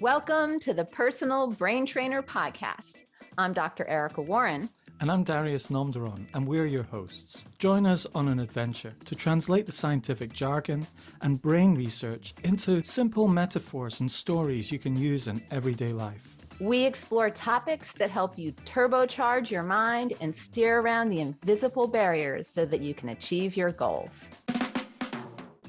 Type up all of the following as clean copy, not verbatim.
Welcome to the Personal Brain Trainer Podcast. I'm Dr. Erica Warren. And I'm Darius Namdaran, and we're your hosts. Join us on an adventure to translate the scientific jargon and brain research into simple metaphors and stories you can use in everyday life. We explore topics that help you turbocharge your mind and steer around the invisible barriers so that you can achieve your goals.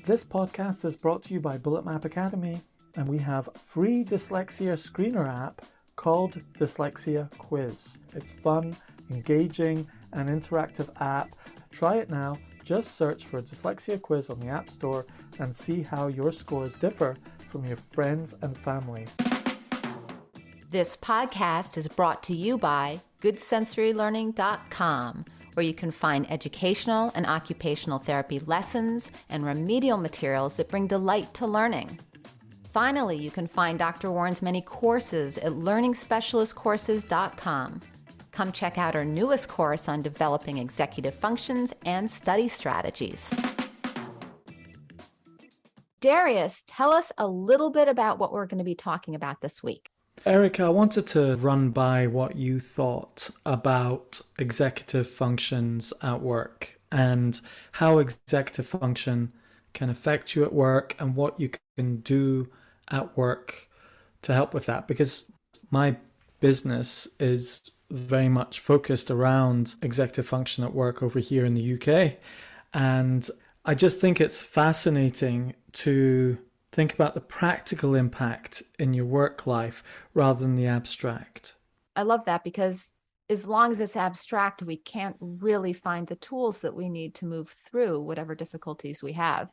This podcast is brought to you by Bullet Map Academy, and we have a free dyslexia screener app called Dyslexia Quiz. It's fun, engaging, and interactive app. Try it now. Just search for Dyslexia Quiz on the App Store and see how your scores differ from your friends and family. This podcast is brought to you by GoodSensoryLearning.com, where you can find educational and occupational therapy lessons and remedial materials that bring delight to learning. Finally, you can find Dr. Warren's many courses at LearningSpecialistCourses.com. Come check out our newest course on developing executive functions and study strategies. Darius, tell us a little bit about what we're going to be talking about this week. Erica, I wanted to run by what you thought about executive functions at work and how executive function can affect you at work and what you can do at work to help with that. Because my business is very much focused around executive function at work over here in the UK. And I just think it's fascinating to think about the practical impact in your work life rather than the abstract. I love that, because as long as it's abstract, we can't really find the tools that we need to move through whatever difficulties we have.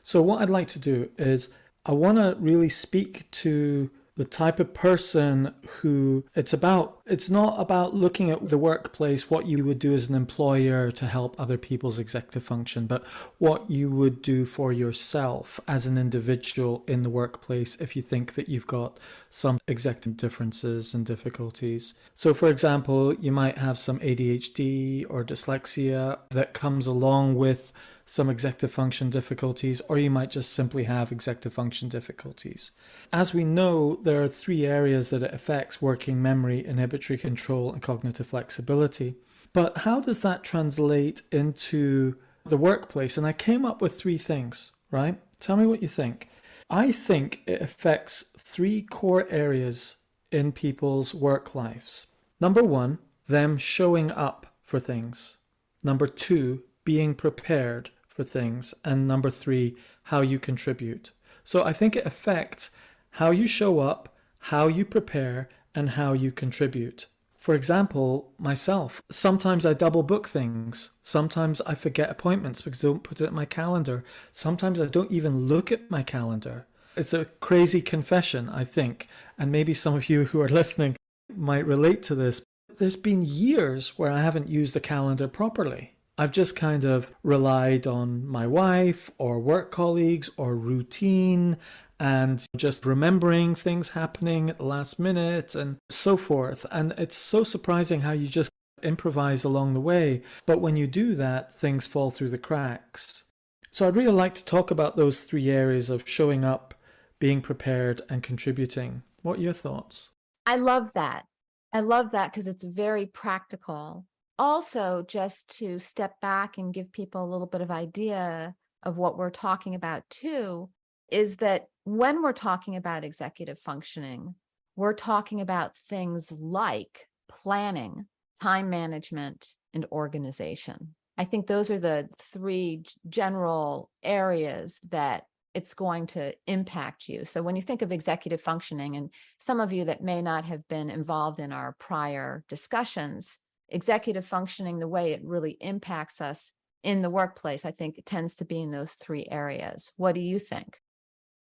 So what I'd like to do is I want to really speak to the type of person who it's not about looking at the workplace, what you would do as an employer to help other people's executive function, but what you would do for yourself as an individual in the workplace if you think that you've got some executive differences and difficulties. So for example, you might have some ADHD or dyslexia that comes along with some executive function difficulties, or you might just simply have executive function difficulties. As we know, there are three areas that it affects: working memory, inhibitory control, and cognitive flexibility. But how does that translate into the workplace? And I came up with three things, right? Tell me what you think. I think it affects three core areas in people's work lives. Number one, them showing up for things. Number two, being prepared for things. And number three, how you contribute. So I think it affects how you show up, how you prepare, and how you contribute. For example, myself, sometimes I double book things. Sometimes I forget appointments because I don't put it in my calendar. Sometimes I don't even look at my calendar. It's a crazy confession, I think. And maybe some of you who are listening might relate to this. There's been years where I haven't used the calendar properly. I've just kind of relied on my wife or work colleagues or routine and just remembering things happening at the last minute and so forth. And it's so surprising how you just improvise along the way. But when you do that, things fall through the cracks. So I'd really like to talk about those three areas of showing up, being prepared, and contributing. What are your thoughts? I love that. I love that because it's very practical. Also, just to step back and give people a little bit of idea of what we're talking about too, is that when we're talking about executive functioning, we're talking about things like planning, time management, and organization. I think those are the three general areas that it's going to impact you. So when you think of executive functioning, and some of you that may not have been involved in our prior discussions, executive functioning, the way it really impacts us in the workplace, I think it tends to be in those three areas. What do you think?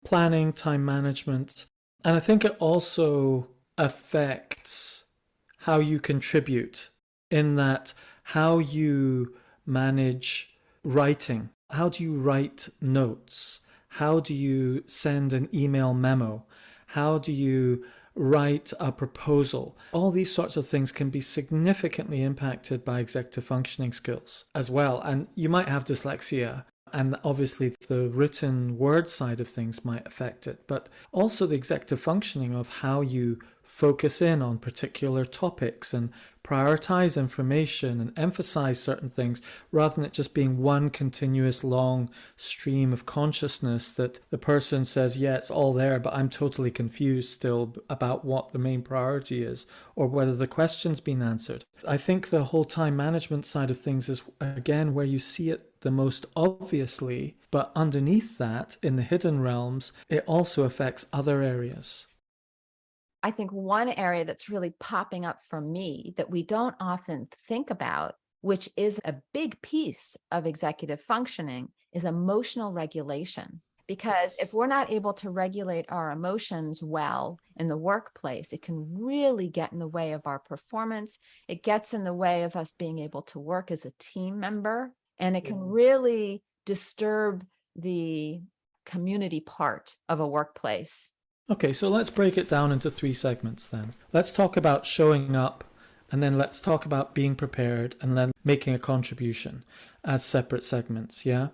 Planning, time management. And I think it also affects how you contribute, in that how you manage writing. How do you write notes? How do you send an email memo? How do you write a proposal? All these sorts of things can be significantly impacted by executive functioning skills as well. And you might have dyslexia And obviously the written word side of things might affect it, but also the executive functioning of how you focus in on particular topics and prioritize information and emphasize certain things rather than it just being one continuous long stream of consciousness that the person says, yeah, it's all there, but I'm totally confused still about what the main priority is or whether the question's been answered. I think the whole time management side of things is, again, where you see it the most obviously, but underneath that, in the hidden realms, it also affects other areas. I think one area that's really popping up for me that we don't often think about, which is a big piece of executive functioning, is emotional regulation. Because if we're not able to regulate our emotions well in the workplace, it can really get in the way of our performance. It gets in the way of us being able to work as a team member, and it can really disturb the community part of a workplace. Okay, so let's break it down into 3 segments then. Let's talk about showing up, and then let's talk about being prepared, and then making a contribution as separate segments, yeah?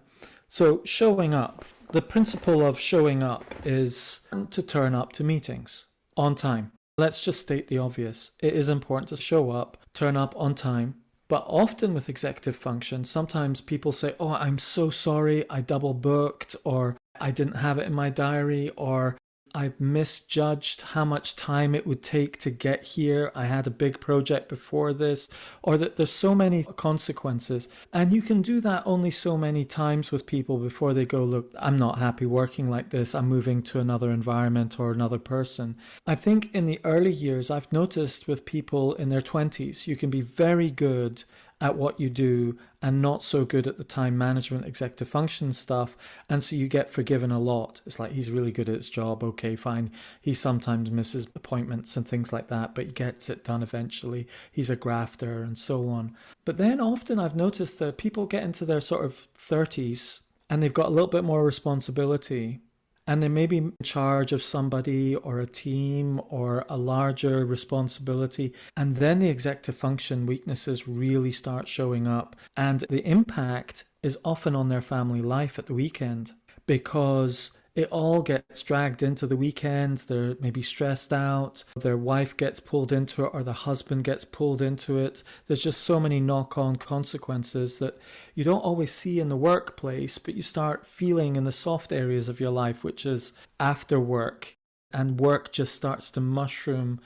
So showing up. The principle of showing up is to turn up to meetings on time. Let's just state the obvious. It is important to show up, turn up on time. But often with executive function, sometimes people say, oh, I'm so sorry, I double booked, or I didn't have it in my diary, or I misjudged how much time it would take to get here. I had a big project before this, or that there's so many consequences. And you can do that only so many times with people before they go, look, I'm not happy working like this. I'm moving to another environment or another person. I think in the early years, I've noticed with people in their 20s, you can be very good at what you do and not so good at the time management, executive function stuff. And so you get forgiven a lot. It's like, he's really good at his job. Okay, fine. He sometimes misses appointments and things like that, but he gets it done eventually. He's a grafter and so on. But then often I've noticed that people get into their sort of 30s and they've got a little bit more responsibility. And they may be in charge of somebody or a team or a larger responsibility. And then the executive function weaknesses really start showing up. And the impact is often on their family life at the weekend because it all gets dragged into the weekend. They're maybe stressed out. Their wife gets pulled into it or the husband gets pulled into it. There's just so many knock-on consequences that you don't always see in the workplace, but you start feeling in the soft areas of your life, which is after work. And work just starts to mushroom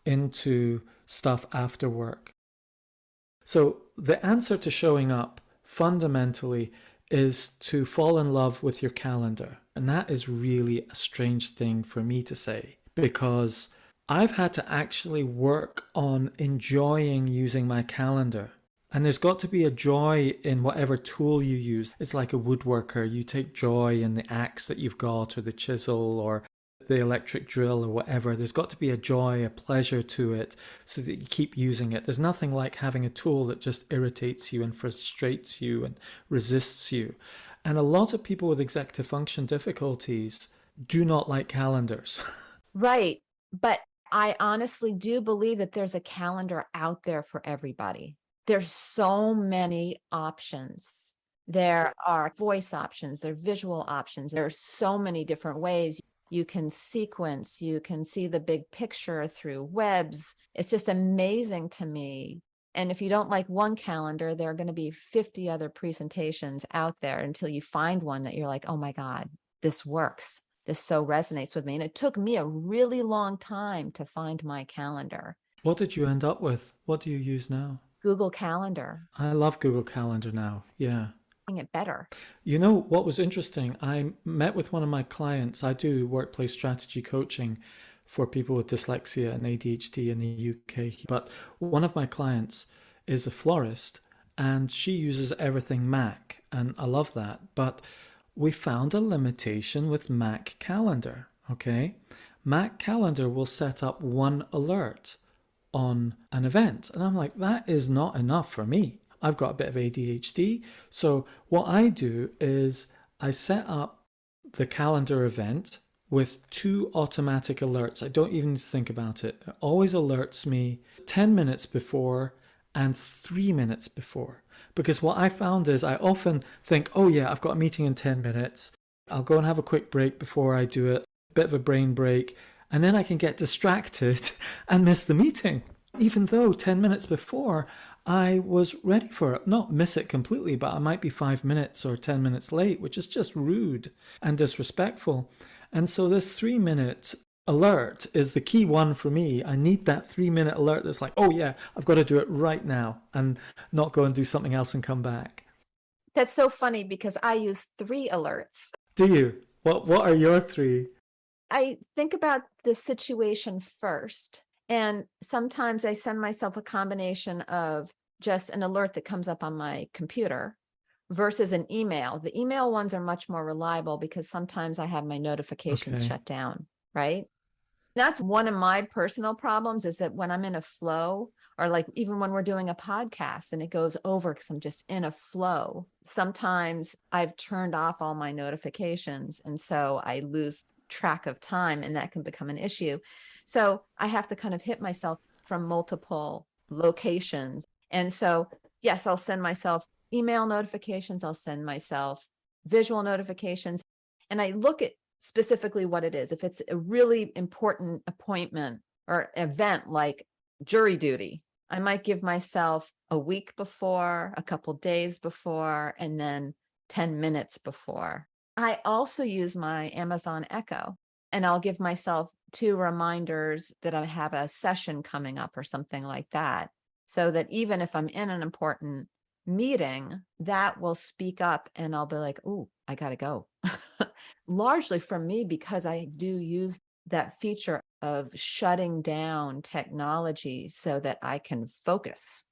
into stuff after work. So the answer to showing up fundamentally is to fall in love with your calendar. And that is really a strange thing for me to say because I've had to actually work on enjoying using my calendar. And there's got to be a joy in whatever tool you use. It's like a woodworker. You take joy in the axe that you've got or the chisel or the electric drill or whatever. There's got to be a joy, a pleasure to it so that you keep using it. There's nothing like having a tool that just irritates you and frustrates you and resists you. And a lot of people with executive function difficulties do not like calendars. Right. But I honestly do believe that there's a calendar out there for everybody. There's so many options. There are voice options, there are visual options. There are so many different ways you can sequence, you can see the big picture through webs. It's just amazing to me. And if you don't like one calendar, there are going to be 50 other presentations out there until you find one that you're like, oh my God, this works. This so resonates with me. And it took me a really long time to find my calendar. What did you end up with? What do you use now? Google Calendar. I love Google Calendar now. Yeah. It better. You know what was interesting? I met with one of my clients. I do workplace strategy coaching for people with dyslexia and ADHD in the UK. But one of my clients is a florist and she uses everything Mac. And I love that. But we found a limitation with Mac Calendar. Okay. Mac Calendar will set up one alert on an event. And I'm like, that is not enough for me. I've got a bit of ADHD. So what I do is I set up the calendar event with 2 automatic alerts. I don't even need to think about it. It always alerts me 10 minutes before and 3 minutes before. Because what I found is I often think, oh yeah, I've got a meeting in 10 minutes. I'll go and have a quick break before I do it, a bit of a brain break, and then I can get distracted and miss the meeting. Even though 10 minutes before I was ready for it, not miss it completely, but I might be 5 minutes or 10 minutes late, which is just rude and disrespectful. And so this 3 minute alert is the key one for me. I need that 3 minute alert that's like, oh yeah, I've got to do it right now and not go and do something else and come back. That's so funny because I use 3 alerts. Do you? What are your 3? I think about the situation first, and sometimes I send myself a combination of just an alert that comes up on my computer versus an email. The email ones are much more reliable because sometimes I have my notifications Okay. shut down, right? That's one of my personal problems, is that when I'm in a flow, or like even when we're doing a podcast and it goes over because I'm just in a flow, sometimes I've turned off all my notifications. And so I lose track of time, and that can become an issue. So I have to kind of hit myself from multiple locations. And so, yes, I'll send myself email notifications, I'll send myself visual notifications, and I look at specifically what it is. If it's a really important appointment or event like jury duty, I might give myself a week before, a couple days before, and then 10 minutes before. I also use my Amazon Echo, and I'll give myself 2 reminders that I have a session coming up or something like that, so that even if I'm in an important meeting, that will speak up and I'll be like, "Ooh, I gotta go." Largely for me, because I do use that feature of shutting down technology so that I can focus.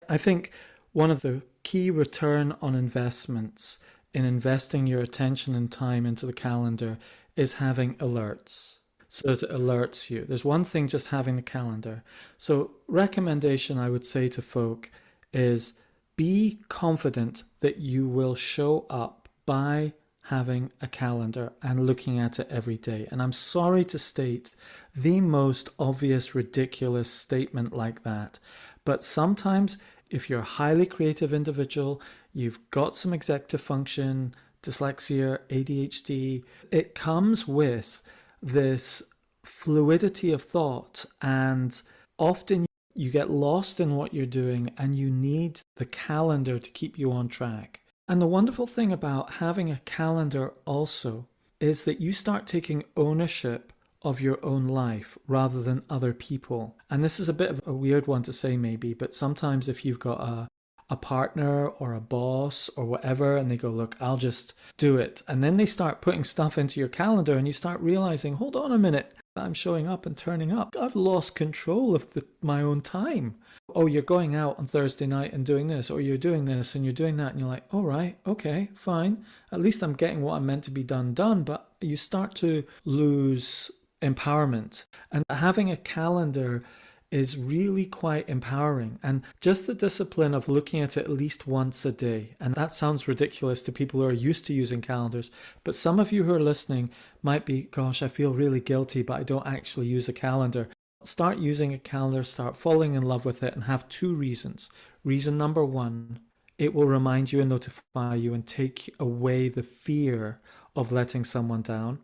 I think one of the key return on investments in investing your attention and time into the calendar is having alerts. So it alerts you. There's one thing just having the calendar. So recommendation I would say to folk is be confident that you will show up by having a calendar and looking at it every day. And I'm sorry to state the most obvious, ridiculous statement like that. But sometimes if you're a highly creative individual, you've got some executive function, dyslexia, ADHD, it comes with this fluidity of thought, and often you get lost in what you're doing and you need the calendar to keep you on track. And the wonderful thing about having a calendar also is that you start taking ownership of your own life rather than other people. And this is a bit of a weird one to say maybe, but sometimes if you've got a partner or a boss or whatever, and they go, look, I'll just do it. And then they start putting stuff into your calendar and you start realizing, hold on a minute, I'm showing up and turning up. I've lost control of my own time. Oh, you're going out on Thursday night and doing this, or you're doing this and you're doing that. And you're like, all right, okay, fine. At least I'm getting what I'm meant to be done. But you start to lose empowerment. And having a calendar is really quite empowering, and just the discipline of looking at it at least once a day. And that sounds ridiculous to people who are used to using calendars, but some of you who are listening might be, gosh, I feel really guilty, but I don't actually use a calendar. Start using a calendar, start falling in love with it, and have 2 reasons. Reason number 1, it will remind you and notify you and take away the fear of letting someone down.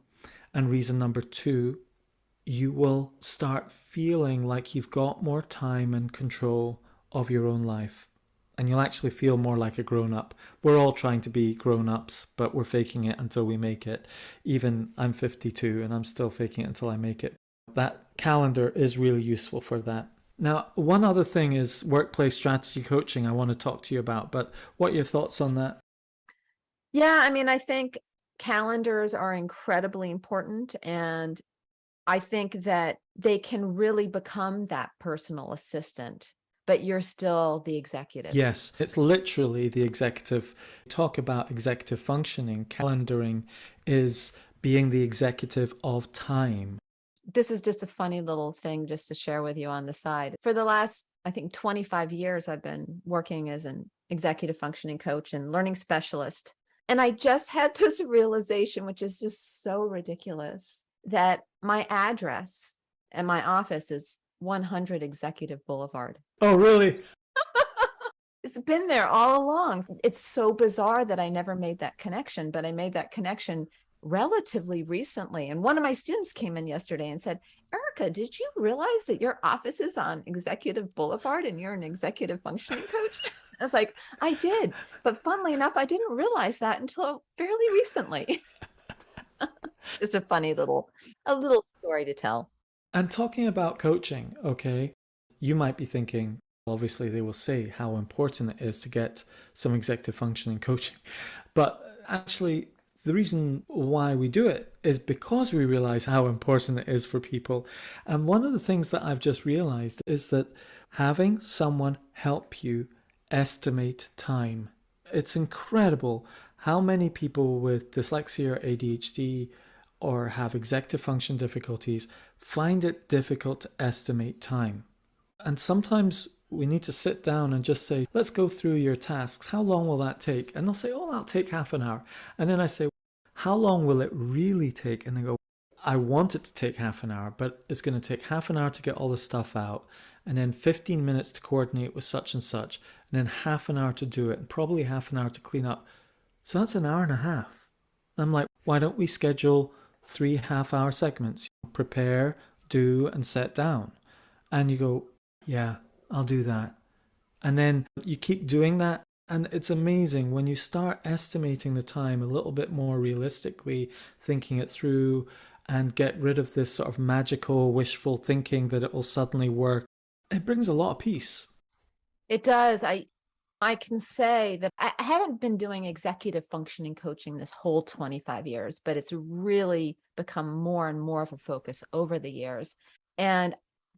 And reason number 2, you will start feeling like you've got more time and control of your own life. And you'll actually feel more like a grown-up. We're all trying to be grown-ups, but we're faking it until we make it. Even I'm 52 and I'm still faking it until I make it. That calendar is really useful for that. Now, one other thing is workplace strategy coaching I want to talk to you about, but what are your thoughts on that? Yeah, I mean, I think calendars are incredibly important, and I think that they can really become that personal assistant, but you're still the executive. Yes, it's literally the executive. Talk about executive functioning. Calendaring is being the executive of time. This is just a funny little thing just to share with you on the side. For the last, I think, 25 years, I've been working as an executive functioning coach and learning specialist. And I just had this realization, which is just so ridiculous, that my address and my office is 100 Executive Boulevard. Oh, really? It's been there all along. It's so bizarre that I never made that connection, but I made that connection relatively recently. And one of my students came in yesterday and said, Erica, did you realize that your office is on Executive Boulevard and you're an executive functioning coach? I was like, I did. But funnily enough, I didn't realize that until fairly recently. Just a little story to tell. And talking about coaching, okay, you might be thinking, obviously, they will say how important it is to get some executive functioning coaching. But actually, the reason why we do it is because we realize how important it is for people. And one of the things that I've just realized is that having someone help you estimate time. It's incredible how many people with dyslexia or ADHD or have executive function difficulties find it difficult to estimate time. And sometimes we need to sit down and just say, let's go through your tasks. How long will that take? And they'll say, oh, that'll take half an hour. And then I say, how long will it really take? And they go, I want it to take half an hour, but it's going to take half an hour to get all the stuff out, and then 15 minutes to coordinate with such and such, and then half an hour to do it, and probably half an hour to clean up. So that's an hour and a half. I'm like, why don't we schedule 3 half-hour segments? Prepare, do, and set down. And you go, yeah, I'll do that. And then you keep doing that. And it's amazing when you start estimating the time a little bit more realistically, thinking it through, and get rid of this sort of magical, wishful thinking that it will suddenly work. It brings a lot of peace. It does. I can say that I haven't been doing executive functioning coaching this whole 25 years, but it's really become more and more of a focus over the years. And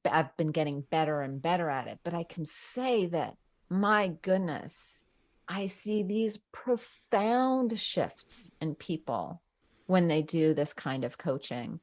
I've been getting better and better at it. But I can say that, my goodness, I see these profound shifts in people when they do this kind of coaching.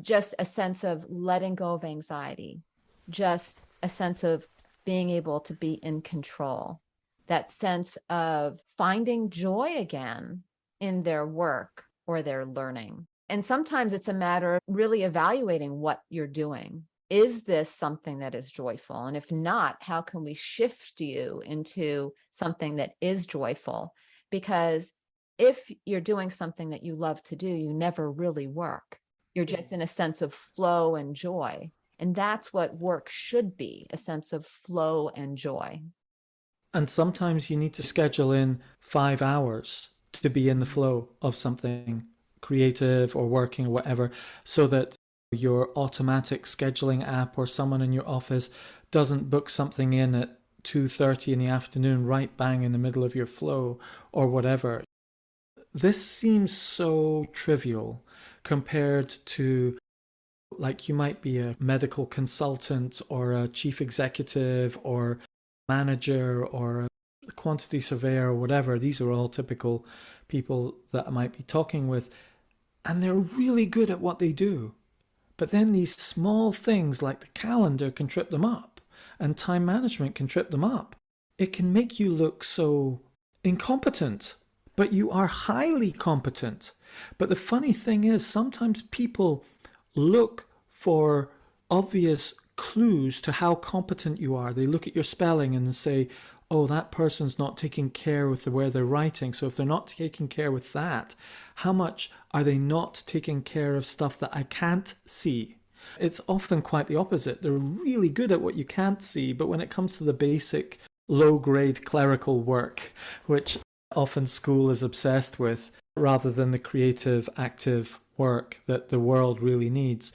Just a sense of letting go of anxiety, just a sense of being able to be in control, that sense of finding joy again in their work or their learning. And sometimes it's a matter of really evaluating what you're doing. Is this something that is joyful? And if not, how can we shift you into something that is joyful? Because if you're doing something that you love to do, you never really work. You're just in a sense of flow and joy. And that's what work should be, a sense of flow and joy. And sometimes you need to schedule in 5 hours to be in the flow of something creative or working or whatever, so that your automatic scheduling app or someone in your office doesn't book something in at 2:30 in the afternoon, right bang in the middle of your flow or whatever. This seems so trivial compared to, like, you might be a medical consultant or a chief executive or manager or a quantity surveyor or whatever. These are all typical people that I might be talking with, and they're really good at what they do. But then these small things like the calendar can trip them up, and time management can trip them up. It can make you look so incompetent, but you are highly competent. But the funny thing is, sometimes people look for obvious clues to how competent you are. They look at your spelling and say, oh, that person's not taking care with the way they're writing. So if they're not taking care with that, how much are they not taking care of stuff that I can't see? It's often quite the opposite. They're really good at what you can't see, but when it comes to the basic low-grade clerical work, which often school is obsessed with, rather than the creative, active work that the world really needs,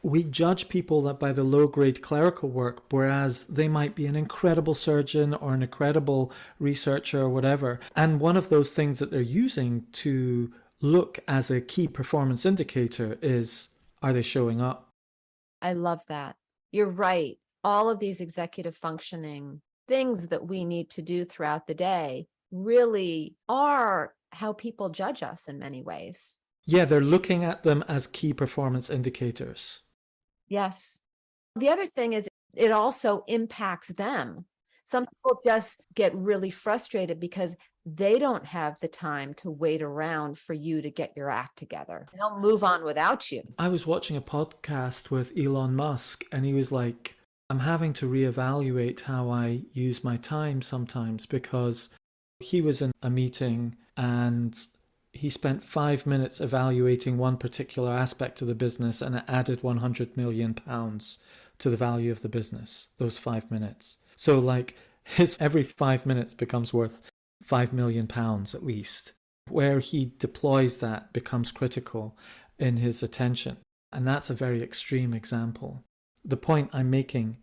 we judge people that by the low-grade clerical work, whereas they might be an incredible surgeon or an incredible researcher or whatever. And one of those things that they're using to look as a key performance indicator is, are they showing up? I love that. You're right. All of these executive functioning things that we need to do throughout the day really are how people judge us in many ways. Yeah, they're looking at them as key performance indicators. Yes. The other thing is it also impacts them. Some people just get really frustrated because they don't have the time to wait around for you to get your act together. They'll move on without you. I was watching a podcast with Elon Musk, and he was like, I'm having to reevaluate how I use my time sometimes, because he was in a meeting and he spent 5 minutes evaluating one particular aspect of the business, and it added £100 million to the value of the business, those 5 minutes. So like his every 5 minutes becomes worth £5 million at least. Where he deploys that becomes critical in his attention. And that's a very extreme example. The point I'm making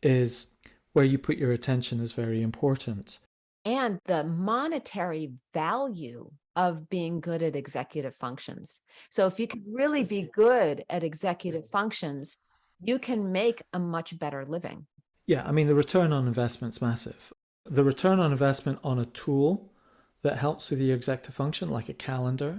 is where you put your attention is very important. And the monetary value of being good at executive functions. So if you can really be good at executive functions, you can make a much better living. Yeah, I mean, the return on investment's massive. The return on investment on a tool that helps with your executive function, like a calendar.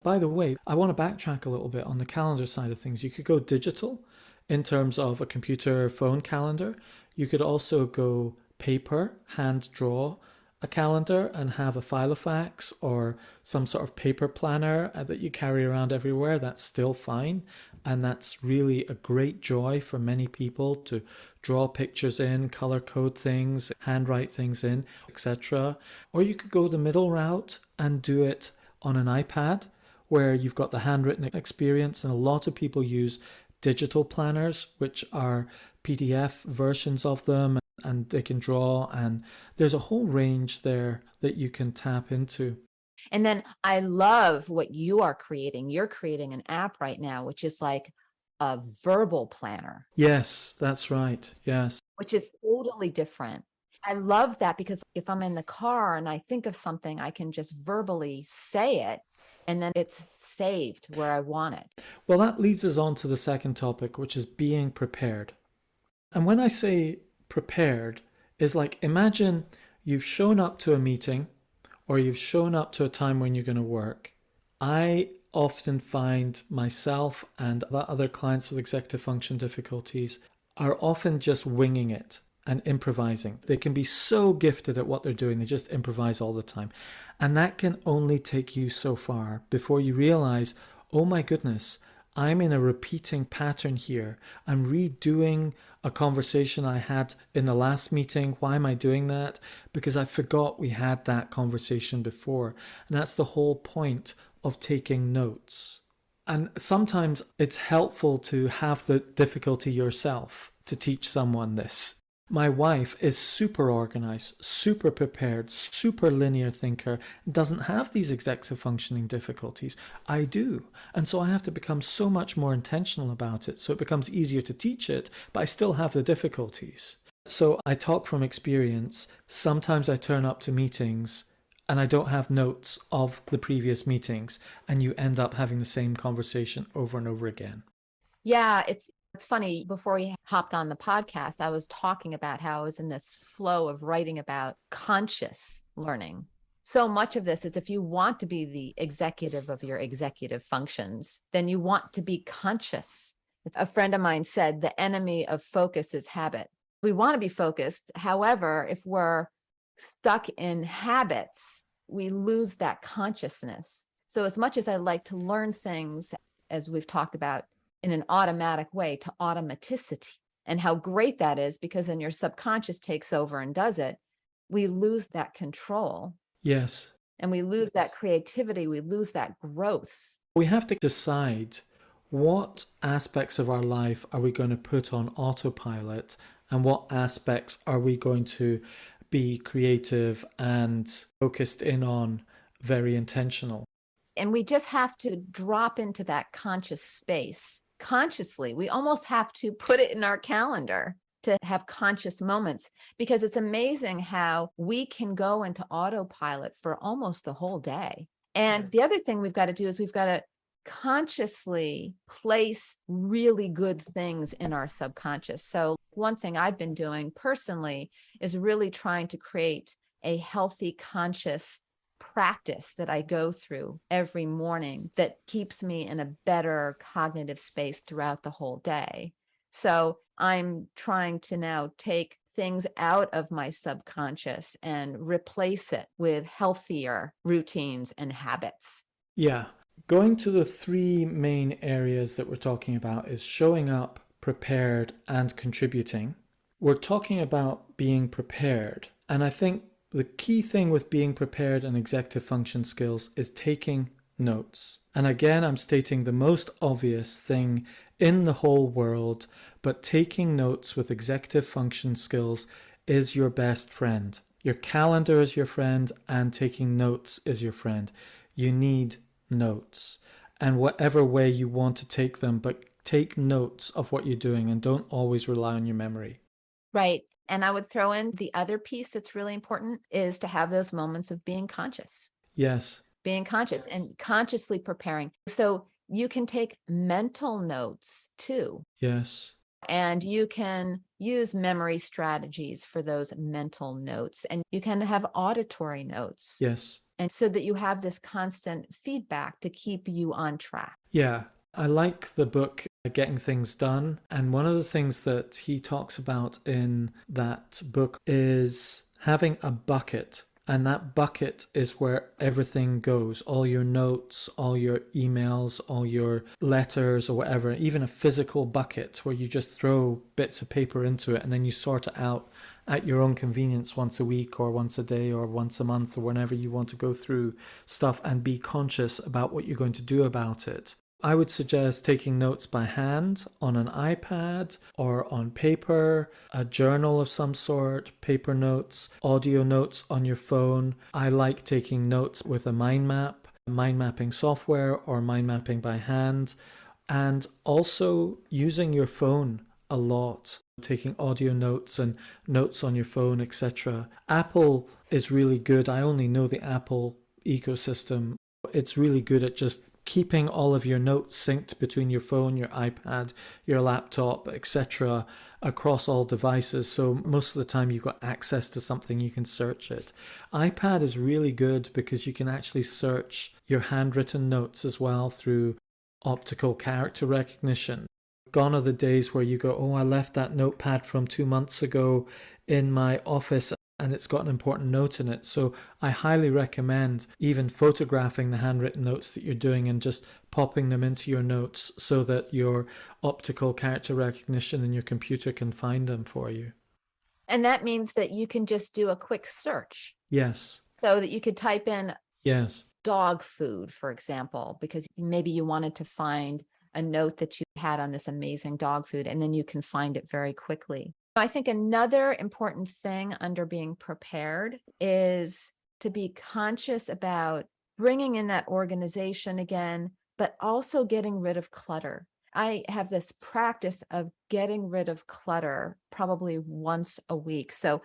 By the way, I want to backtrack a little bit on the calendar side of things. You could go digital in terms of a computer phone calendar. You could also go paper, hand draw a calendar and have a filofax or some sort of paper planner that you carry around everywhere. That's still fine. And that's really a great joy for many people to draw pictures in, color code things, handwrite things in, etc. Or you could go the middle route and do it on an iPad, where you've got the handwritten experience, and a lot of people use digital planners, which are PDF versions of them, and they can draw, and there's a whole range there that you can tap into. And then I love what you are creating. You're creating an app right now, which is like a verbal planner. Yes, that's right. Yes. Which is totally different. I love that, because if I'm in the car and I think of something, I can just verbally say it, and then it's saved where I want it. Well, that leads us on to the second topic, which is being prepared. And when I say prepared, is like, imagine you've shown up to a meeting or you've shown up to a time when you're going to work. I often find myself and other clients with executive function difficulties are often just winging it and improvising. They can be so gifted at what they're doing, they just improvise all the time. And that can only take you so far before you realize, oh my goodness, I'm in a repeating pattern here. I'm redoing a conversation I had in the last meeting. Why am I doing that? Because I forgot we had that conversation before. And that's the whole point of taking notes. And sometimes it's helpful to have the difficulty yourself to teach someone this. My wife is super organized, super prepared, super linear thinker, doesn't have these executive functioning difficulties. I do. And so I have to become so much more intentional about it. So it becomes easier to teach it, but I still have the difficulties. So I talk from experience. Sometimes I turn up to meetings and I don't have notes of the previous meetings, and you end up having the same conversation over and over again. Yeah, it's funny. Before we hopped on the podcast, I was talking about how I was in this flow of writing about conscious learning. So much of this is, if you want to be the executive of your executive functions, then you want to be conscious. A friend of mine said the enemy of focus is habit. We want to be focused. However, if we're stuck in habits, we lose that consciousness. So as much as I like to learn things, as we've talked about, in an automatic way, to automaticity, and how great that is, because then your subconscious takes over and does it, we lose that control. Yes. And we lose that creativity, we lose that growth. We have to decide what aspects of our life are we going to put on autopilot, and what aspects are we going to be creative and focused in on, very intentional. And we just have to drop into that conscious space consciously. We almost have to put it in our calendar to have conscious moments, because it's amazing how we can go into autopilot for almost the whole day. And the other thing we've got to do is we've got to consciously place really good things in our subconscious. So one thing I've been doing personally is really trying to create a healthy, conscious practice that I go through every morning that keeps me in a better cognitive space throughout the whole day. So I'm trying to now take things out of my subconscious and replace it with healthier routines and habits. Yeah. Going to the three main areas that we're talking about is showing up, prepared, and contributing. we're talking about being prepared. And I think the key thing with being prepared and executive function skills is taking notes. And again, I'm stating the most obvious thing in the whole world, but taking notes with executive function skills is your best friend. Your calendar is your friend, and taking notes is your friend. You need notes, and whatever way you want to take them, but take notes of what you're doing and don't always rely on your memory. Right. And I would throw in the other piece that's really important is to have those moments of being conscious. Yes. Being conscious and consciously preparing. So you can take mental notes too. Yes. And you can use memory strategies for those mental notes. And you can have auditory notes. Yes. And so that you have this constant feedback to keep you on track. Yeah. I like the book Getting Things Done. And one of the things that he talks about in that book is having a bucket. And that bucket is where everything goes. All your notes, all your emails, all your letters or whatever, even a physical bucket where you just throw bits of paper into it and then you sort it out at your own convenience once a week or once a day or once a month or whenever you want to go through stuff and be conscious about what you're going to do about it. I would suggest taking notes by hand on an iPad or on paper, a journal of some sort, paper notes, audio notes on your phone. I like taking notes with a mind map, mind mapping software, or mind mapping by hand, and also using your phone a lot, taking audio notes and notes on your phone, etc. Apple is really good. I only know the Apple ecosystem. It's really good at just keeping all of your notes synced between your phone, your iPad, your laptop, etc. across all devices. So most of the time you've got access to something, you can search it. iPad is really good because you can actually search your handwritten notes as well through optical character recognition. Gone are the days where you go, oh, I left that notepad from 2 months ago in my office and it's got an important note in it. So I highly recommend even photographing the handwritten notes that you're doing and just popping them into your notes so that your optical character recognition in your computer can find them for you. And that means that you can just do a quick search. Yes. So that you could type in Yes. dog food, for example, because maybe you wanted to find a note that you had on this amazing dog food, and then you can find it very quickly. I think another important thing under being prepared is to be conscious about bringing in that organization again, but also getting rid of clutter. I have this practice of getting rid of clutter probably once a week. So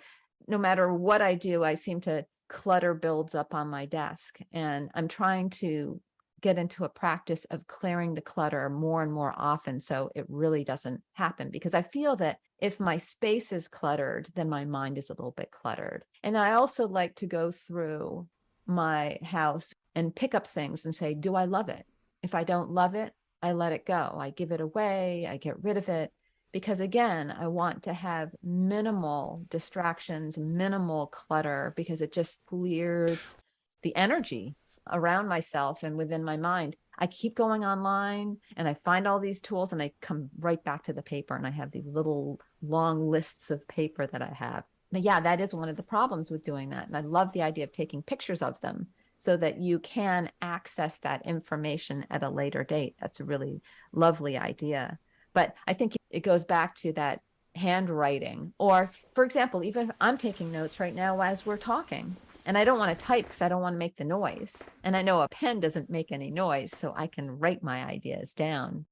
no matter what I do, I seem to clutter builds up on my desk, and I'm trying to get into a practice of clearing the clutter more and more often so it really doesn't happen, because I feel that if my space is cluttered, then my mind is a little bit cluttered. And I also like to go through my house and pick up things and say, do I love it? If I don't love it, I let it go. I give it away. I get rid of it. Because again, I want to have minimal distractions, minimal clutter, because it just clears the energy around myself and within my mind. I keep going online and I find all these tools and I come right back to the paper, and I have these little long lists of paper that I have. But yeah, that is one of the problems with doing that. And I love the idea of taking pictures of them so that you can access that information at a later date. That's a really lovely idea. But I think it goes back to that handwriting. Or, for example, even if I'm taking notes right now as we're talking, and I don't want to type because I don't want to make the noise. And I know a pen doesn't make any noise, so I can write my ideas down.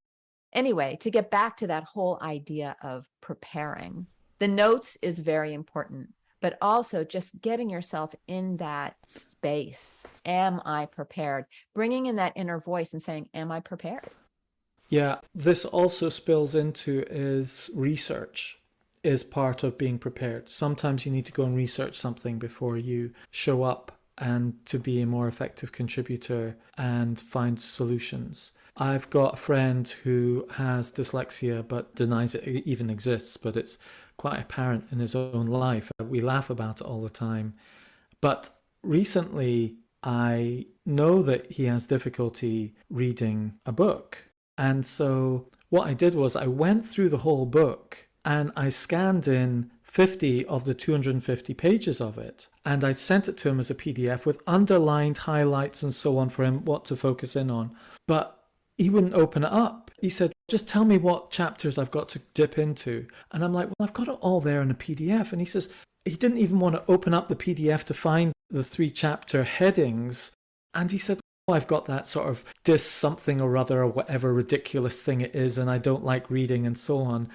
Anyway, to get back to that whole idea of preparing, the notes is very important, but also just getting yourself in that space. Am I prepared? Bringing in that inner voice and saying, am I prepared? Yeah, this also spills into is research is part of being prepared. Sometimes you need to go and research something before you show up and to be a more effective contributor and find solutions. I've got a friend who has dyslexia but denies it even exists, but it's quite apparent in his own life. We laugh about it all the time. But recently, I know that he has difficulty reading a book. And so what I did was I went through the whole book and I scanned in 50 of the 250 pages of it, and I sent it to him as a PDF with underlined highlights and so on for him what to focus in on. But he wouldn't open it up. He said, just tell me what chapters I've got to dip into. And I'm like, well, I've got it all there in a PDF. And he says, he didn't even want to open up the PDF to find the 3 chapter headings. And he said, oh, I've got that sort of dis something or other or whatever ridiculous thing it is, and I don't like reading and so on.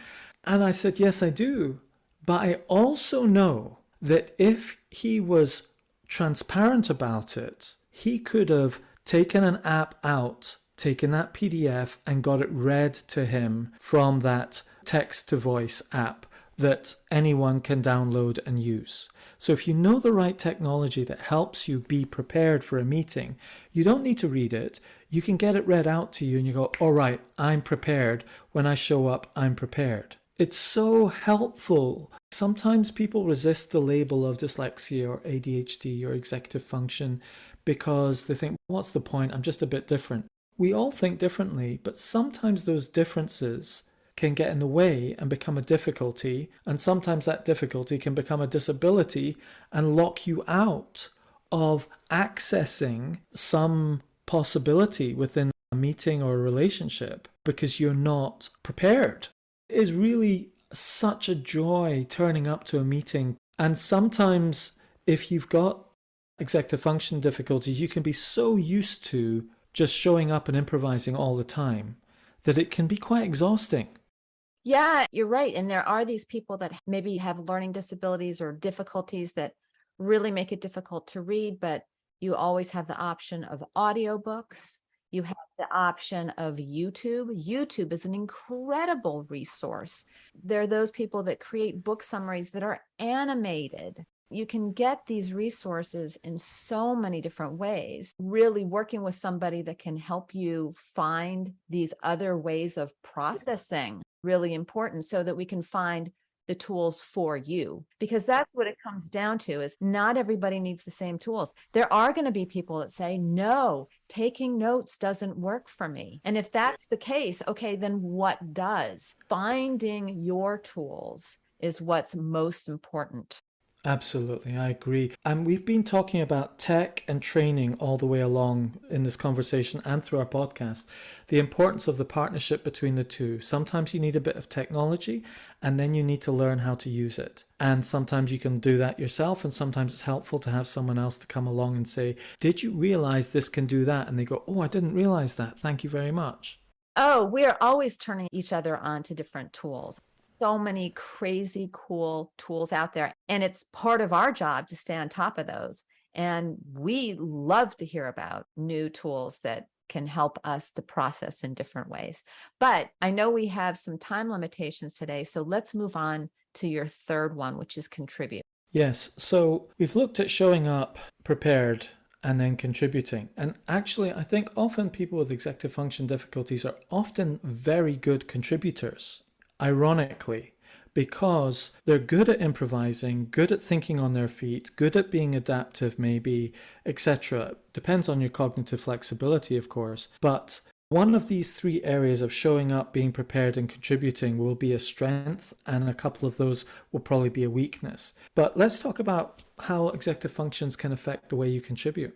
And I said, yes, I do. But I also know that if he was transparent about it, he could have taken an app out, taken that PDF and got it read to him from that text to voice app that anyone can download and use. So if you know the right technology that helps you be prepared for a meeting, you don't need to read it. You can get it read out to you and you go, all right, I'm prepared. When I show up, I'm prepared. It's so helpful. Sometimes people resist the label of dyslexia or ADHD or executive function because they think, what's the point? I'm just a bit different. We all think differently, but sometimes those differences can get in the way and become a difficulty, and sometimes that difficulty can become a disability and lock you out of accessing some possibility within a meeting or a relationship because you're not prepared. It is really such a joy turning up to a meeting, and sometimes if you've got executive function difficulties, you can be so used to just showing up and improvising all the time that it can be quite exhausting. Yeah, you're right. And there are these people that maybe have learning disabilities or difficulties that really make it difficult to read, but you always have the option of audiobooks. You have the option of YouTube. YouTube is an incredible resource. There are those people that create book summaries that are animated. You can get these resources in so many different ways. Really working with somebody that can help you find these other ways of processing, really important, so that we can find the tools for you, because that's what it comes down to, is not everybody needs the same tools. There are going to be people that say, no, taking notes doesn't work for me. And if that's the case, okay, then what does? Finding your tools is what's most important. Absolutely, I agree. And we've been talking about tech and training all the way along in this conversation and through our podcast. The importance of the partnership between the two. Sometimes you need a bit of technology and then you need to learn how to use it. And sometimes you can do that yourself, and sometimes it's helpful to have someone else to come along and say, did you realize this can do that? And they go, oh, I didn't realize that. Thank you very much. Oh, we are always turning each other on to different tools. So many crazy cool tools out there, and it's part of our job to stay on top of those. And we love to hear about new tools that can help us to process in different ways. But I know we have some time limitations today, so let's move on to your third one, which is contribute. Yes, so we've looked at showing up prepared and then contributing. And actually, I think often people with executive function difficulties are often very good contributors, ironically, because they're good at improvising, good at thinking on their feet, good at being adaptive maybe, etc. Depends on your cognitive flexibility, of course. But one of these 3 areas of showing up, being prepared, and contributing will be a strength, and a couple of those will probably be a weakness. But let's talk about how executive functions can affect the way you contribute.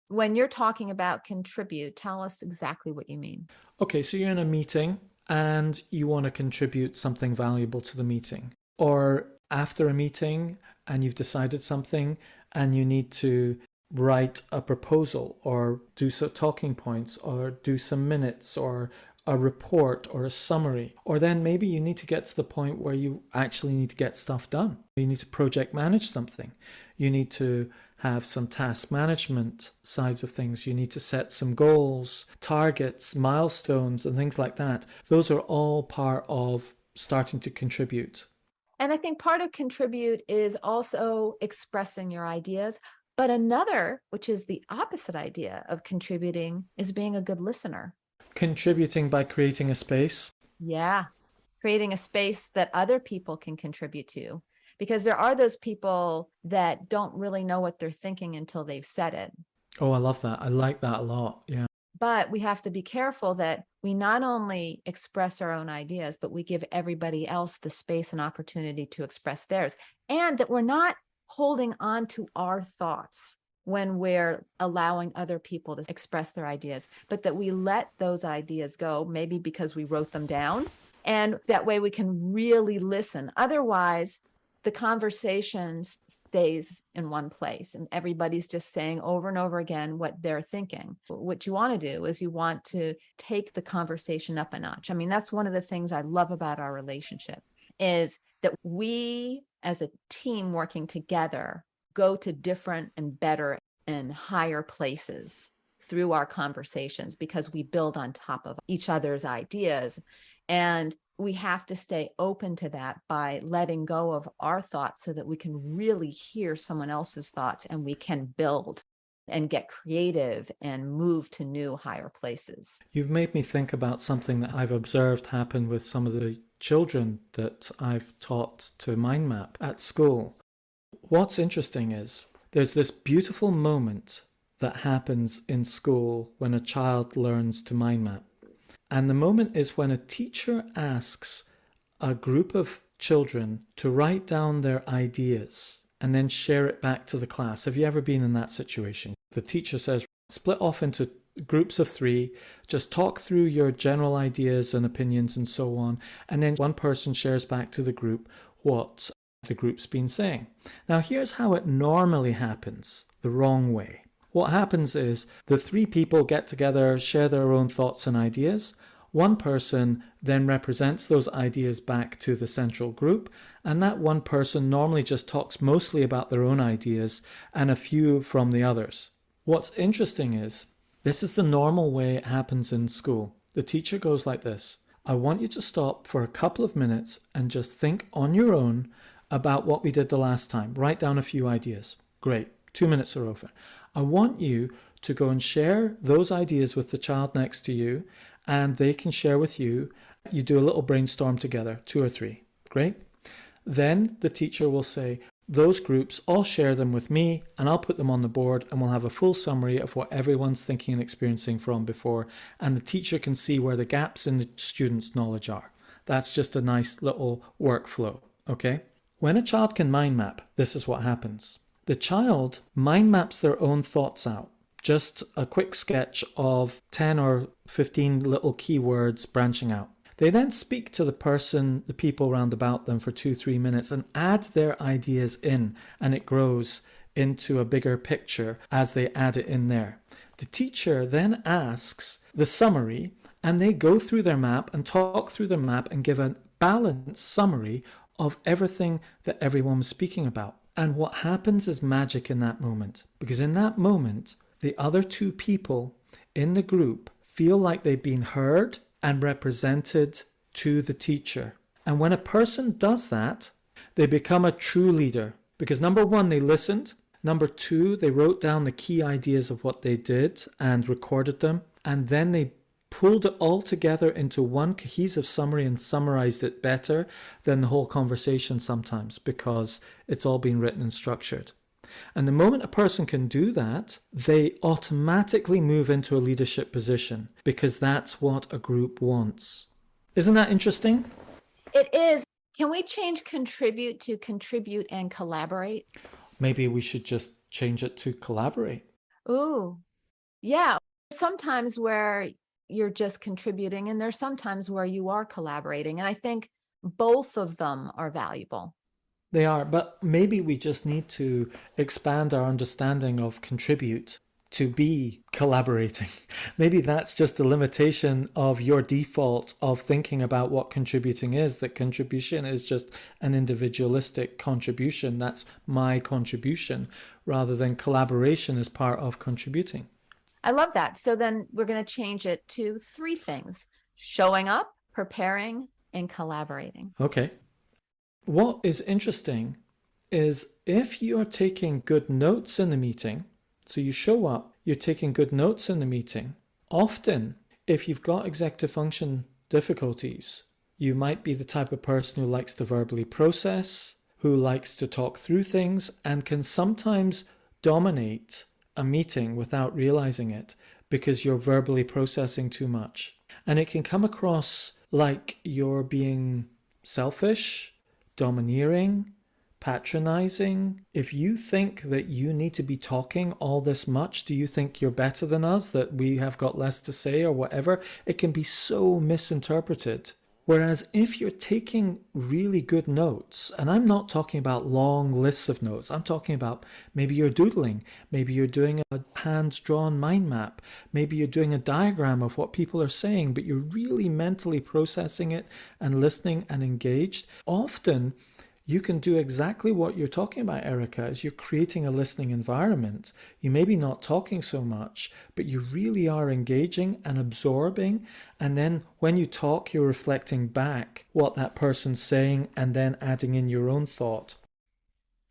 When you're talking about contribute, tell us exactly what you mean. Okay, so you're in a meeting and you want to contribute something valuable to the meeting. Or after a meeting and you've decided something and you need to write a proposal or do some talking points or do some minutes or a report or a summary. Or then maybe you need to get to the point where you actually need to get stuff done. You need to project manage something. You need to have some task management sides of things. You need to set some goals, targets, milestones, and things like that. Those are all part of starting to contribute. And I think part of contribute is also expressing your ideas. But another, which is the opposite idea of contributing, is being a good listener. Contributing by creating a space. Yeah, creating a space that other people can contribute to. Because there are those people that don't really know what they're thinking until they've said it. Oh, I love that. I like that a lot. Yeah. But we have to be careful that we not only express our own ideas, but we give everybody else the space and opportunity to express theirs, and that we're not holding on to our thoughts when we're allowing other people to express their ideas, but that we let those ideas go, maybe because we wrote them down. And that way we can really listen. Otherwise, the conversation stays in one place and everybody's just saying over and over again what they're thinking. What you want to do is you want to take the conversation up a notch. I mean, that's one of the things I love about our relationship, is that we as a team working together go to different and better and higher places through our conversations because we build on top of each other's ideas. And we have to stay open to that by letting go of our thoughts so that we can really hear someone else's thoughts and we can build and get creative and move to new higher places. You've made me think about something that I've observed happen with some of the children that I've taught to mind map at school. What's interesting is there's this beautiful moment that happens in school when a child learns to mind map. And the moment is when a teacher asks a group of children to write down their ideas and then share it back to the class. Have you ever been in that situation? The teacher says, split off into groups of 3, just talk through your general ideas and opinions and so on, and then one person shares back to the group what the group's been saying. Now here's how it normally happens, the wrong way. What happens is the 3 people get together, share their own thoughts and ideas. One person then represents those ideas back to the central group, and that one person normally just talks mostly about their own ideas and a few from the others. What's interesting is this is the normal way it happens in school. The teacher goes like this: I want you to stop for a couple of minutes and just think on your own about what we did the last time. Write down a few ideas. Great. 2 minutes are over. I want you to go and share those ideas with the child next to you, and they can share with you. You do a little brainstorm together, 2 or 3. Great. Then the teacher will say, those groups, all share them with me, and I'll put them on the board, and we'll have a full summary of what everyone's thinking and experiencing from before, and the teacher can see where the gaps in the student's knowledge are. That's just a nice little workflow, okay? When a child can mind map, this is what happens. The child mind maps their own thoughts out. Just a quick sketch of 10 or 15 little keywords branching out. They then speak to the people round about them for 2-3 minutes and add their ideas in, and it grows into a bigger picture as they add it in there. The teacher then asks the summary, and they go through their map and talk through their map and give a balanced summary of everything that everyone was speaking about. And what happens is magic in that moment, because in that moment, the other 2 people in the group feel like they've been heard and represented to the teacher. And when a person does that, they become a true leader, because number 1, they listened. Number 2, they wrote down the key ideas of what they did and recorded them. And then they pulled it all together into one cohesive summary and summarized it better than the whole conversation sometimes, because it's all been written and structured. And the moment a person can do that, they automatically move into a leadership position, because that's what a group wants. Isn't that interesting? It is. Can we change contribute to contribute and collaborate? Maybe we should just change it to collaborate. Ooh, yeah. Sometimes where you're just contributing, and there's sometimes where you are collaborating. And I think both of them are valuable. They are, but maybe we just need to expand our understanding of contribute to be collaborating. Maybe that's just a limitation of your default of thinking about what contributing is, that contribution is just an individualistic contribution. That's my contribution, rather than collaboration as part of contributing. I love that. So then we're going to change it to 3 things: showing up, preparing, and collaborating. Okay. What is interesting is if you're taking good notes in the meeting, so you show up, you're taking good notes in the meeting, often if you've got executive function difficulties, you might be the type of person who likes to verbally process, who likes to talk through things, and can sometimes dominate a meeting without realizing it, because you're verbally processing too much. And it can come across like you're being selfish, domineering, patronizing. If you think that you need to be talking all this much, do you think you're better than us, that we have got less to say or whatever? It can be so misinterpreted. Whereas if you're taking really good notes, and I'm not talking about long lists of notes, I'm talking about maybe you're doodling, maybe you're doing a hand-drawn mind map, maybe you're doing a diagram of what people are saying, but you're really mentally processing it and listening and engaged. Often you can do exactly what you're talking about, Erica, is you're creating a listening environment. You may be not talking so much, but you really are engaging and absorbing. And then when you talk, you're reflecting back what that person's saying and then adding in your own thought.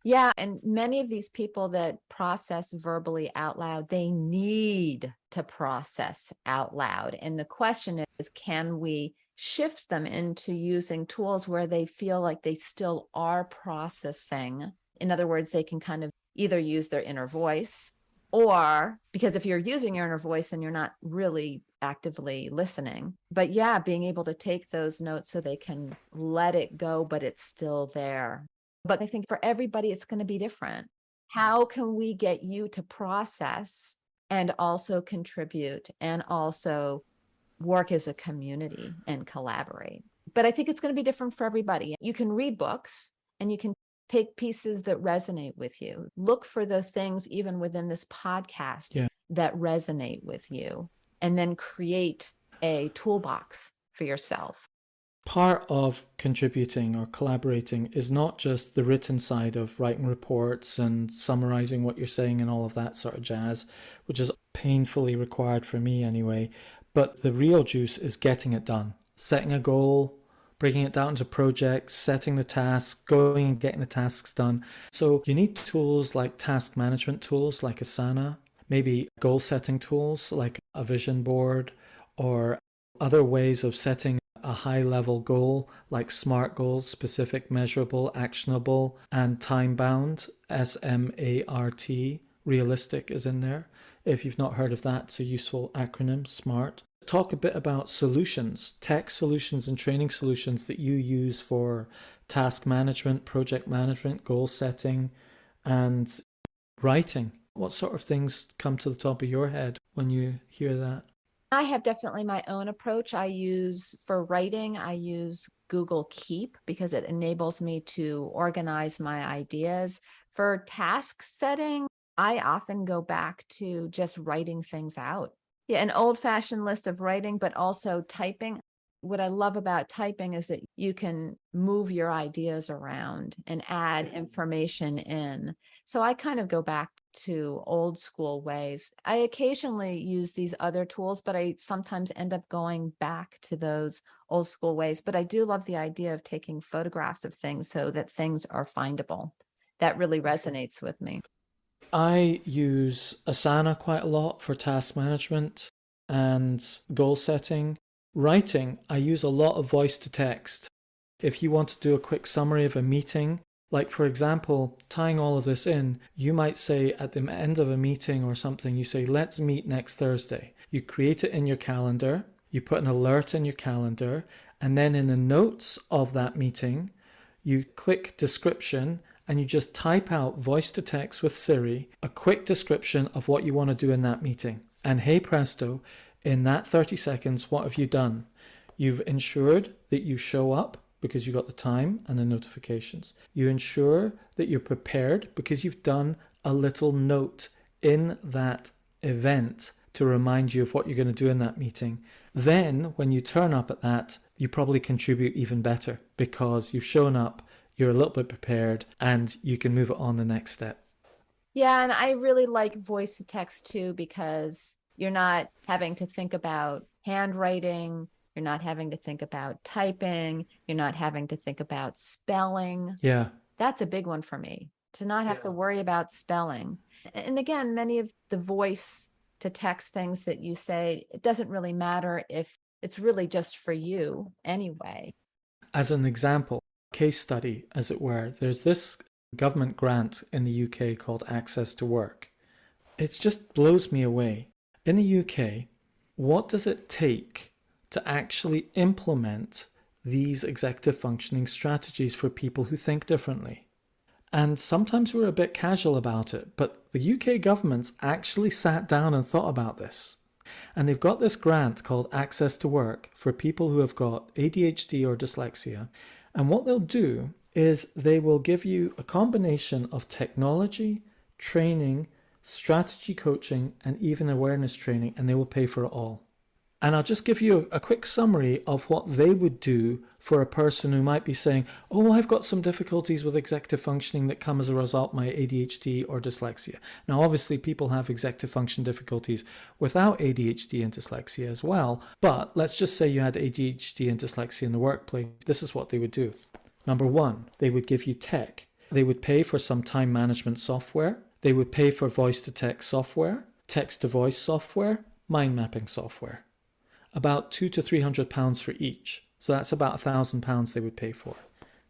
Yeah, and many of these people that process verbally out loud, they need to process out loud. And the question is, can we shift them into using tools where they feel like they still are processing? In other words, they can kind of either use their inner voice, or because if you're using your inner voice, then you're not really actively listening. But yeah, being able to take those notes so they can let it go, but it's still there. But I think for everybody, it's going to be different. How can we get you to process and also contribute and also work as a community and collaborate? But I think it's going to be different for everybody. You can read books and you can take pieces that resonate with you. Look for the things even within this podcast that resonate with you, and then create a toolbox for yourself. Part of contributing or collaborating is not just the written side of writing reports and summarizing what you're saying and all of that sort of jazz, which is painfully required for me anyway, but the real juice is getting it done. Setting a goal, breaking it down into projects, setting the tasks, going and getting the tasks done. So you need tools like task management tools like Asana, maybe goal setting tools like a vision board, or other ways of setting a high level goal like SMART goals, specific, measurable, actionable, and time bound, SMART. Realistic is in there. If you've not heard of that, it's a useful acronym, SMART. Talk a bit about solutions, tech solutions and training solutions that you use for task management, project management, goal setting, and writing. What sort of things come to the top of your head when you hear that? I have definitely my own approach. For writing, I use Google Keep because it enables me to organize my ideas. For task setting, I often go back to just writing things out. Yeah, an old-fashioned list of writing, but also typing. What I love about typing is that you can move your ideas around and add information in. So I kind of go back to old school ways. I occasionally use these other tools, but I sometimes end up going back to those old school ways. But I do love the idea of taking photographs of things so that things are findable. That really resonates with me. I use Asana quite a lot for task management and goal setting. Writing, I use a lot of voice to text. If you want to do a quick summary of a meeting, like for example, tying all of this in, you might say at the end of a meeting or something, you say, let's meet next Thursday. You create it in your calendar, you put an alert in your calendar, and then in the notes of that meeting, you click description and you just type out voice to text with Siri, a quick description of what you want to do in that meeting. And hey presto, in that 30 seconds, what have you done? You've ensured that you show up because you got the time and the notifications. You ensure that you're prepared because you've done a little note in that event to remind you of what you're going to do in that meeting. Then when you turn up at that, you probably contribute even better because you've shown up, you're a little bit prepared, and you can move it on the next step. Yeah, and I really like voice to text too, because you're not having to think about handwriting, you're not having to think about typing, you're not having to think about spelling. Yeah. That's a big one for me, to not have to worry about spelling. And again, many of the voice to text things that you say, it doesn't really matter if it's really just for you anyway. As an example, case study, as it were, there's this government grant in the UK called Access to Work. It just blows me away. In the UK, what does it take to actually implement these executive functioning strategies for people who think differently? And sometimes we're a bit casual about it, but the UK government's actually sat down and thought about this. And they've got this grant called Access to Work for people who have got ADHD or dyslexia. And what they'll do is they will give you a combination of technology, training, strategy coaching, and even awareness training, and they will pay for it all. And I'll just give you a quick summary of what they would do for a person who might be saying, oh, I've got some difficulties with executive functioning that come as a result of my ADHD or dyslexia. Now, obviously, people have executive function difficulties without ADHD and dyslexia as well. But let's just say you had ADHD and dyslexia in the workplace. This is what they would do. Number one, they would give you tech. They would pay for some time management software. They would pay for voice-to-text software, text-to-voice software, mind mapping software. About £200 to £300 for each. So that's about £1,000 they would pay for.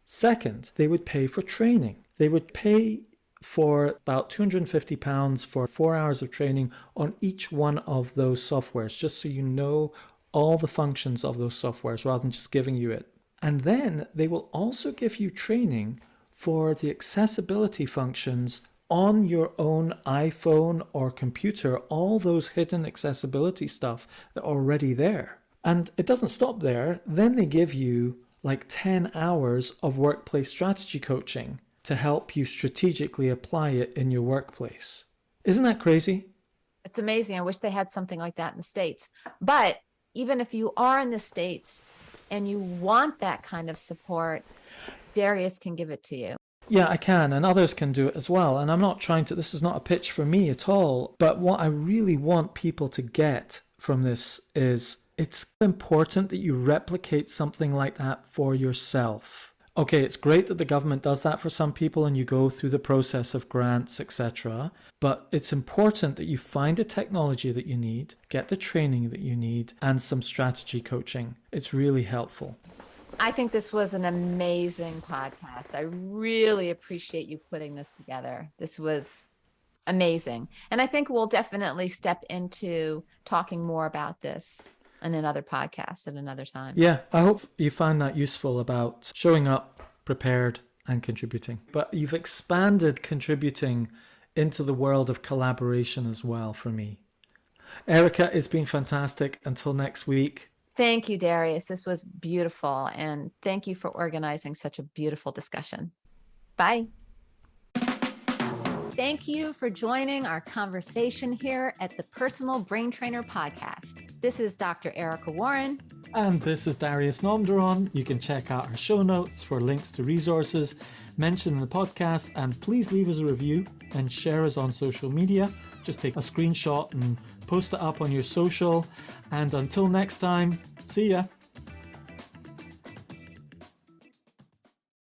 Second, they would pay for training. They would pay for about £250 for 4 hours of training on each one of those softwares, just so you know all the functions of those softwares rather than just giving you it. And then they will also give you training for the accessibility functions on your own iPhone or computer, all those hidden accessibility stuff that are already there. And it doesn't stop there. Then they give you like 10 hours of workplace strategy coaching to help you strategically apply it in your workplace. Isn't that crazy? It's amazing. I wish they had something like that in the States. But even if you are in the States and you want that kind of support, Darius can give it to you. Yeah, I can, and others can do it as well. And I'm not trying to, this is not a pitch for me at all. But what I really want people to get from this is it's important that you replicate something like that for yourself. Okay, it's great that the government does that for some people and you go through the process of grants, etc. But it's important that you find the technology that you need, get the training that you need, and some strategy coaching. It's really helpful. I think this was an amazing podcast. I really appreciate you putting this together. This was amazing. And I think we'll definitely step into talking more about this in another podcast at another time. Yeah, I hope you find that useful about showing up prepared and contributing. But you've expanded contributing into the world of collaboration as well for me. Erica, it's been fantastic. Until next week. Thank you, Darius. This was beautiful. And thank you for organizing such a beautiful discussion. Bye. Thank you for joining our conversation here at the Personal Brain Trainer Podcast. This is Dr. Erica Warren. And this is Darius Namdaran. You can check out our show notes for links to resources mentioned in the podcast. And please leave us a review and share us on social media. Just take a screenshot and post it up on your social. And until next time, see ya.